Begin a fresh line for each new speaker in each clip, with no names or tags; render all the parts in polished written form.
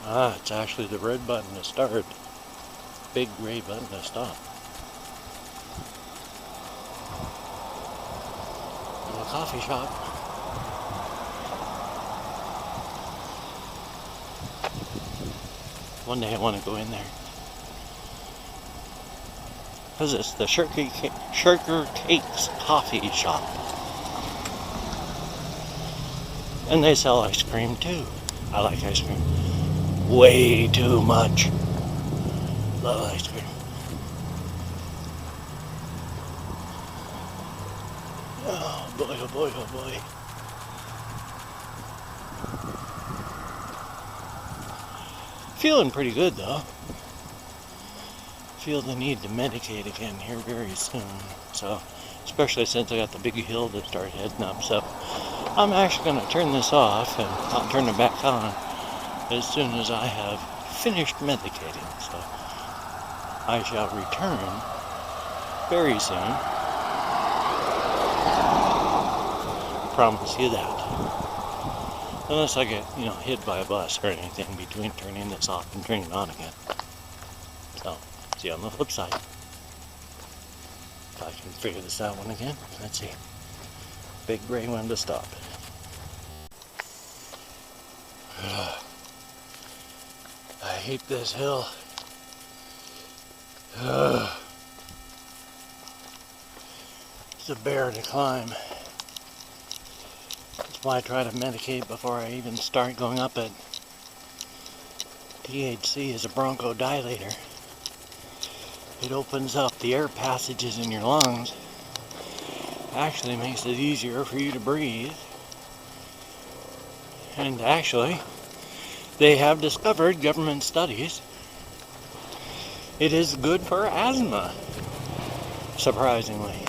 Ah, it's actually the red button to start. Big gray button to stop. Little coffee shop. One day I want to go in there. Because it's the Sugar Cakes Coffee Shop. And they sell ice cream too. I like ice cream. Way too much. Love ice cream. Oh boy, oh boy, oh boy. Feeling pretty good though. Feel the need to medicate again here very soon. So, especially since I got the big hill to start heading up. So, I'm actually going to turn this off and I'll turn it back on as soon as I have finished medicating. So, I shall return very soon. Promise you that. Unless I get, hit by a bus or anything between turning this off and turning it on again. So, see you on the flip side. If I can figure this out one again. Let's see. Big gray one to stop. I hate this hill. It's a bear to climb. That's why I try to medicate before I even start going up it. THC is a bronchodilator. It opens up the air passages in your lungs. Actually makes it easier for you to breathe. And actually, they have discovered, government studies, it is good for asthma, surprisingly.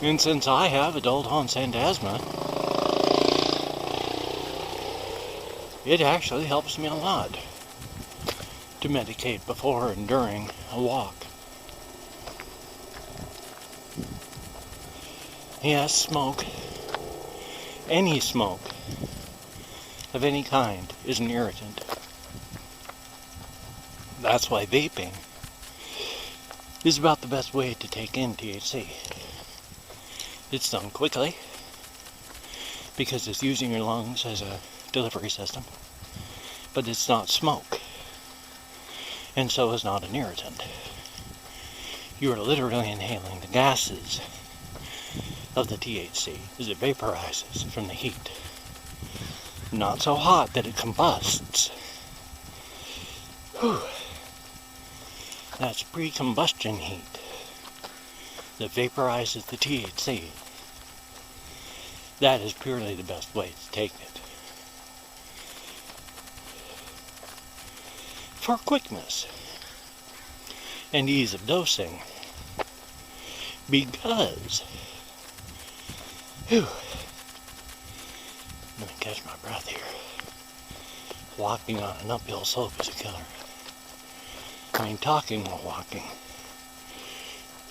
And since I have adult onset asthma, it actually helps me a lot to medicate before and during a walk. Yes, smoke, any smoke of any kind, is an irritant. That's why vaping is about the best way to take in THC. It's done quickly because it's using your lungs as a delivery system, but it's not smoke, and so is not an irritant. You are literally inhaling the gases of the THC as it vaporizes from the heat. Not so hot that it combusts. Whew. That's pre-combustion heat that vaporizes the THC. That is purely the best way to take it. For quickness and ease of dosing. Because, let me catch my breath here. Walking on an uphill slope is a killer. I mean, talking while walking.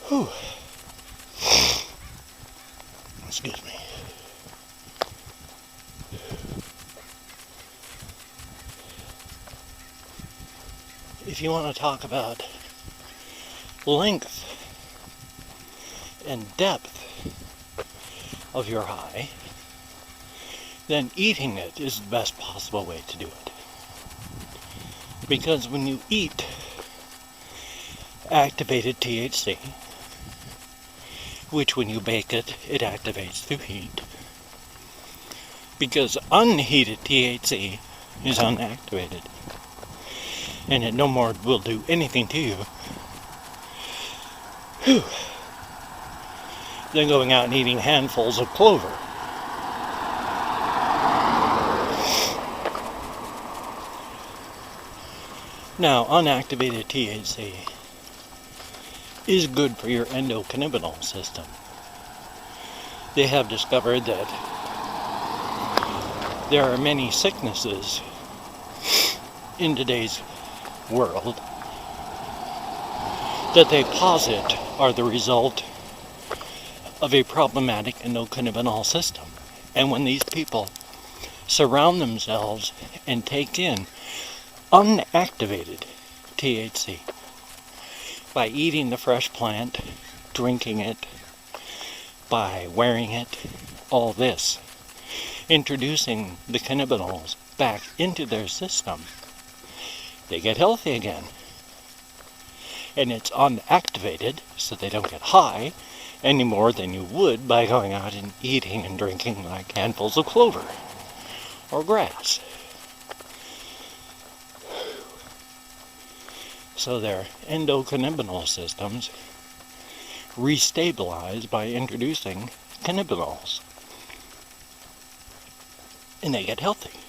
Whew. Excuse me. If you want to talk about length and depth of your high, then eating it is the best possible way to do it. Because when you eat activated THC, which when you bake it, it activates through heat. Because unheated THC is unactivated, and it no more will do anything to you than going out and eating handfuls of clover. Now, unactivated THC is good for your endocannabinol system. They have discovered that there are many sicknesses in today's world that they posit are the result of a problematic endocannabinol system. And when these people surround themselves and take in unactivated THC by eating the fresh plant, drinking it, by wearing it, all this, introducing the cannabinoids back into their system. They get healthy again. And it's unactivated, so they don't get high any more than you would by going out and eating and drinking like handfuls of clover or grass. So their endocannabinol systems restabilize by introducing cannabinoids. And they get healthy.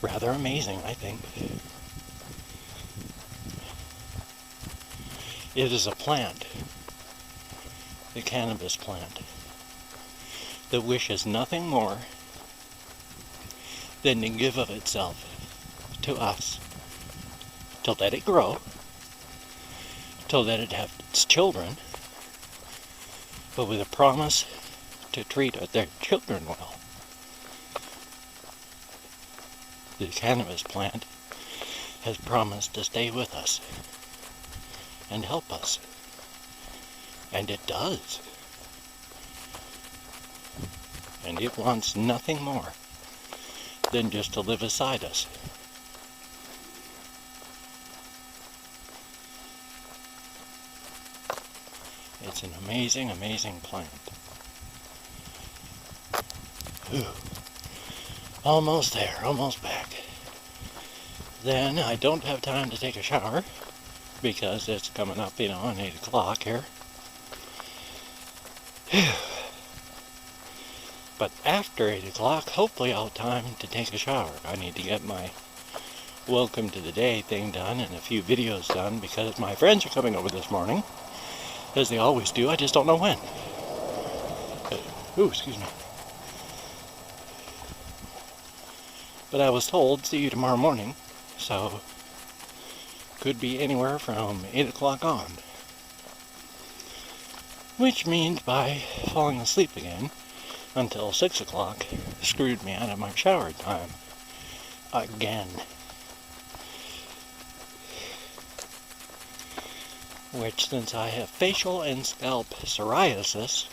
Rather amazing, I think. It is a plant, the cannabis plant, that wishes nothing more than to give of itself to us, to let it grow, to let it have its children, but with a promise to treat their children well. The cannabis plant has promised to stay with us and help us. And it does. And it wants nothing more than just to live beside us. It's an amazing, amazing plant. Whew. Almost there, almost back. Then I don't have time to take a shower because it's coming up, on 8 o'clock here. But after 8 o'clock, hopefully I'll have time to take a shower. I need to get my welcome to the day thing done and a few videos done because my friends are coming over this morning, as they always do. I just don't know when. Ooh, excuse me. But I was told, see you tomorrow morning, so could be anywhere from 8 o'clock on. Which means by falling asleep again until 6 o'clock, screwed me out of my shower time again. Which, since I have facial and scalp psoriasis,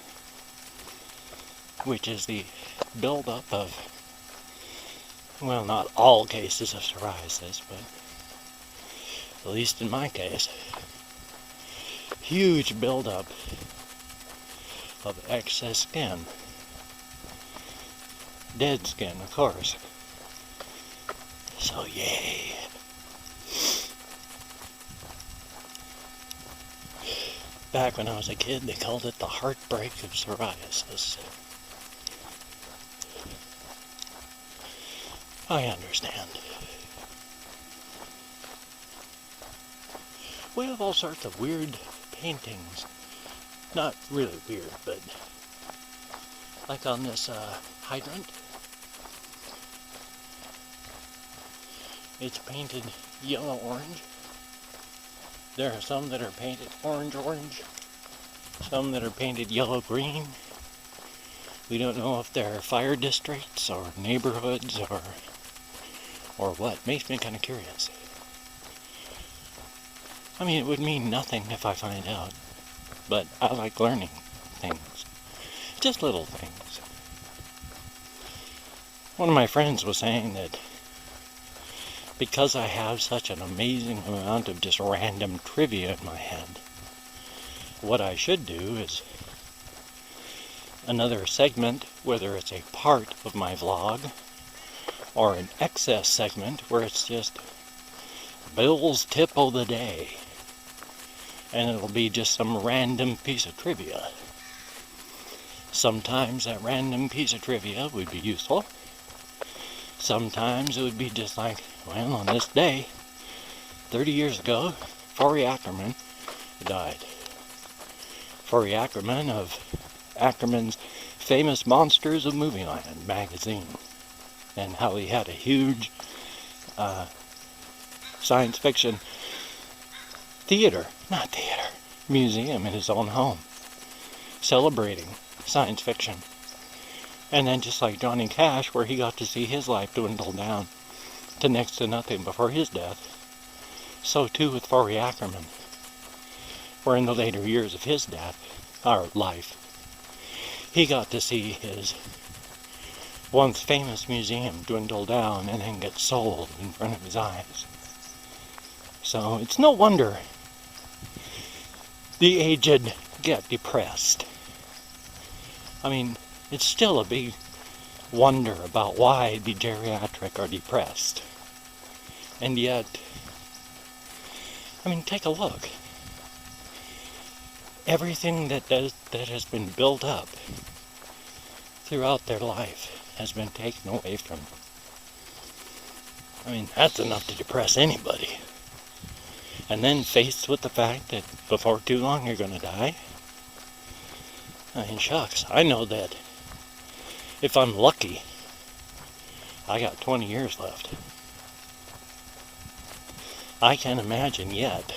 which is the buildup of, well, not all cases of psoriasis, but at least in my case, huge buildup of excess skin. Dead skin, of course. So, yay. Back when I was a kid, they called it the heartbreak of psoriasis. I understand. We have all sorts of weird paintings. Not really weird, but like on this hydrant. It's painted yellow-orange. There are some that are painted orange-orange. Some that are painted yellow-green. We don't know if they're fire districts or neighborhoods or what. Makes me kind of curious. I mean, it would mean nothing if I find out. But I like learning things. Just little things. One of my friends was saying that because I have such an amazing amount of just random trivia in my head, what I should do is another segment, whether it's a part of my vlog or an excess segment where it's just Bill's tip of the day, and it'll be just some random piece of trivia. Sometimes that random piece of trivia would be useful. Sometimes it would be just like, well, on this day, 30 years ago, Forey Ackerman died. Forey Ackerman of Ackerman's Famous Monsters of Movieland magazine, and how he had a huge science fiction museum in his own home, celebrating science fiction And then just like Johnny Cash, where he got to see his life dwindle down to next to nothing before his death, so too with Forey Ackerman, where in the later years of his death, or life, he got to see his once famous museum dwindle down and then get sold in front of his eyes. So it's no wonder the aged get depressed. I mean, it's still a big wonder about why the geriatric are depressed. And yet, I mean, take a look. Everything that has been built up throughout their life has been taken away from them. I mean, that's enough to depress anybody. And then faced with the fact that before too long you're going to die. I mean, shucks, I know that if I'm lucky, I got 20 years left. I can't imagine yet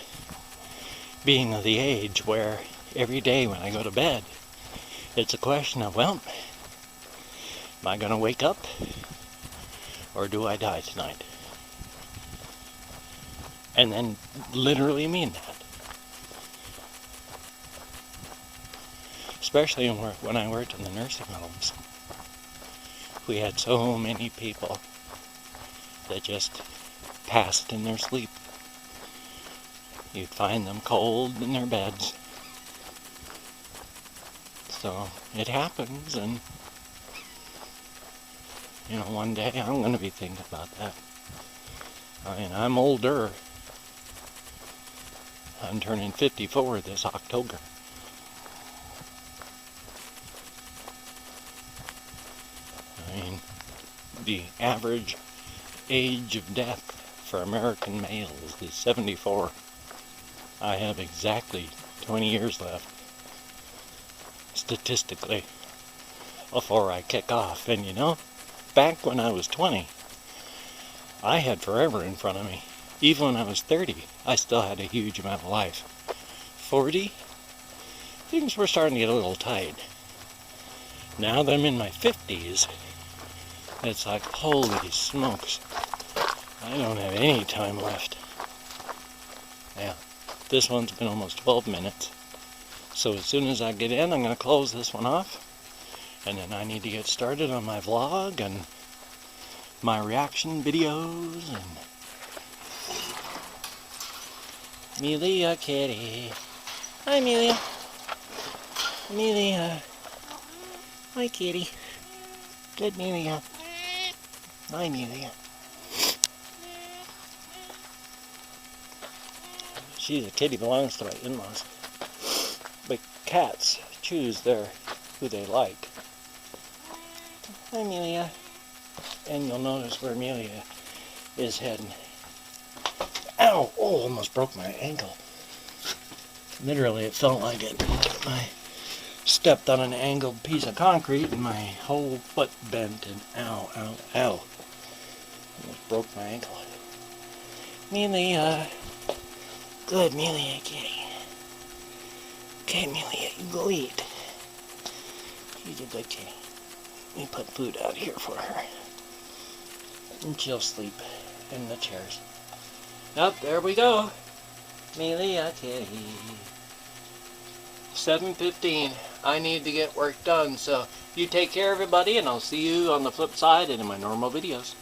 being of the age where every day when I go to bed, it's a question of, well, am I going to wake up or do I die tonight? And then literally mean that. Especially when I worked in the nursing homes. We had so many people that just passed in their sleep. You'd find them cold in their beds. So it happens, and you know, one day I'm going to be thinking about that. I mean, I'm older. I'm turning 54 this October. I mean, the average age of death for American males is 74. I have exactly 20 years left, statistically, before I kick off. And you know, back when I was 20, I had forever in front of me. Even when I was 30, I still had a huge amount of life. 40, things were starting to get a little tight. Now that I'm in my 50s, it's like, holy smokes, I don't have any time left. Yeah, this one's been almost 12 minutes. So as soon as I get in, I'm going to close this one off. And then I need to get started on my vlog and my reaction videos and Amelia kitty. Hi Amelia. Amelia. Hi kitty. Good Amelia. Hi Amelia. She's a kitty, belongs to my in-laws. But cats choose who they like. Hi Amelia. And you'll notice where Amelia is heading. Ow! Oh, almost broke my ankle. Literally, it felt like it. I stepped on an angled piece of concrete and my whole foot bent and ow, ow, ow. Almost broke my ankle. Amelia. Good, Amelia, kitty. Okay, Amelia, you go eat. She's a good kitty. We put food out here for her. And she'll sleep in the chairs. Yep, there we go. Amelia kitty. 7:15. I need to get work done, so you take care, everybody, and I'll see you on the flip side and in my normal videos.